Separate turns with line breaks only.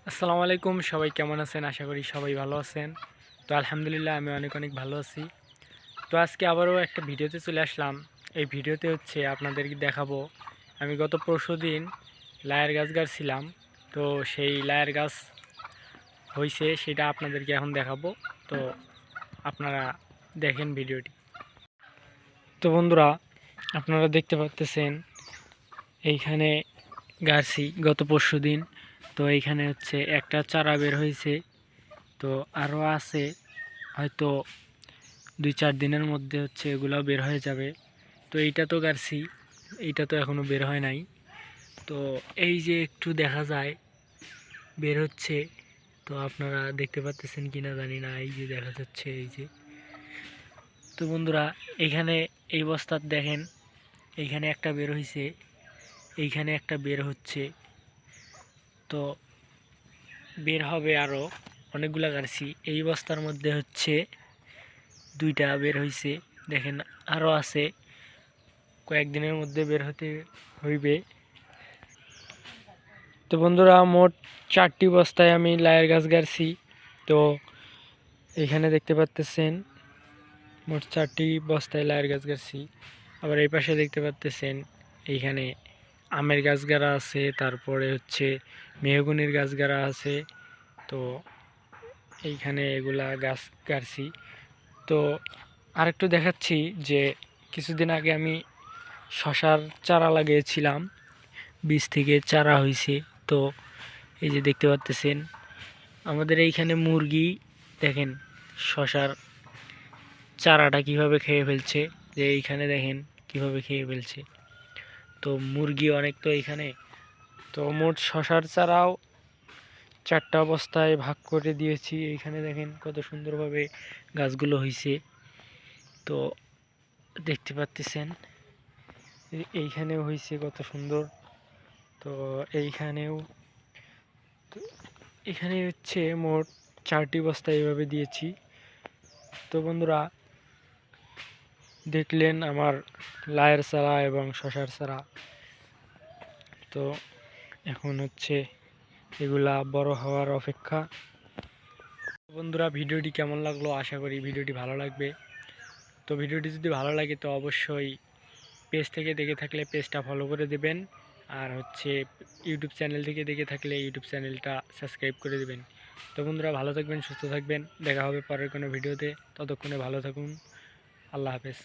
আসসালামু আলাইকুম, সবাই কেমন আছেন? আশা করি সবাই ভালো আছেন। তো আলহামদুলিল্লাহ আমি অনেক অনেক ভালো আছি। তো আজকে আবারও একটা ভিডিওতে চলে আসলাম। এই ভিডিওতে আপনাদেরকে দেখাবো আমি গত পরশুদিন লায়ের গাছ গাড়ছিলাম। তো সেই লায়ের গাছ হইছে সেটা আপনাদেরকে এখন দেখাবো। তো আপনারা দেখেন ভিডিওটি। তো বন্ধুরা, আপনারা দেখতে পাচ্তেছেন এইখানে গাড়ছি গত পরশুদিন। তো এইখানে একটা চারা বের হয়েছে। তো আরও আছে, হয়তো 2-4 দিনের মধ্যে এগুলাও বের হয়ে যাবে। তো এইটা তো গাড়ছি, এইটা তো এখনও বের হয় নাই। তো এই যে একটু দেখা যায় বের হচ্ছে, তো আপনারা দেখতে পাচ্তেছেন কিনা জানি না, এই যে দেখা যাচ্ছে এই যে। তো বন্ধুরা, এইখানে এই বস্তার দেখেন, এইখানে একটা বের হয়েছে, এইখানে একটা বের হচ্ছে। তো বের হবে আরও অনেকগুলা গাড়ছি। এই বস্তার মধ্যে 2টা বের হয়েছে, দেখেন আরও আছে, কয়েকদিনের মধ্যে বের হতে হইবে। তো বন্ধুরা, মোট 4টি বস্তায় আমি লায়ের গাছ গাড়ছি। তো এখানে দেখতে পাচ্তেছেন মোট 4টি বস্তায় লায়ের গাছ গাড়ছি। আবার এই পাশে দেখতে পাচ্তেছেন এইখানে আমের গাছ গাড়া আছে, তারপরে মেহগনির গাছ গাড়া আছে। তো এইখানে এগুলা গাছ গাড়ছি। তো আরেকটু দেখাচ্ছি যে কিছুদিন আগে আমি শশার চারা লাগিয়েছিলাম, বীজ থেকে চারা হয়েছে। তো এই যে দেখতে পাচ্তেছেন আমাদের এইখানে মুরগি, দেখেন শশার চারাটা কিভাবে খেয়ে ফেলছে, যে এইখানে দেখেন কিভাবে খেয়ে ফেলছে। তো মুরগি অনেক তো এইখানে। তো মোট শশার চারাও 4টা অবস্থায় ভাগ করে দিয়েছি। এইখানে দেখেন কত সুন্দরভাবে গাছগুলো হয়েছে। তো দেখতে পাচ্তেছেন এইখানেও হয়েছে কত সুন্দর। তো এইখানেও, তো এখানে মোট 4টি বস্তা এইভাবে দিয়েছি। তো বন্ধুরা, দেখলেন আমার লায়ের চারা এবং শশার চারা। তো এখন এগুলা বড় হওয়ার অপেক্ষা। বন্ধুরা, ভিডিওটি কেমন লাগলো? আশা করি ভিডিওটি ভালো লাগবে। তো ভিডিওটি যদি ভালো লাগে তো অবশ্যই পেজ থেকে দেখে থাকলে পেজটা ফলো করে দেবেন। আর ইউটিউব চ্যানেল থেকে দেখে থাকলে ইউটিউব চ্যানেলটা সাবস্ক্রাইব করে দেবেন। তো বন্ধুরা, ভালো থাকবেন, সুস্থ থাকবেন। দেখা হবে পরের কোনো ভিডিওতে। ততক্ষণে ভালো থাকুন। আল্লাহ হাফেজ।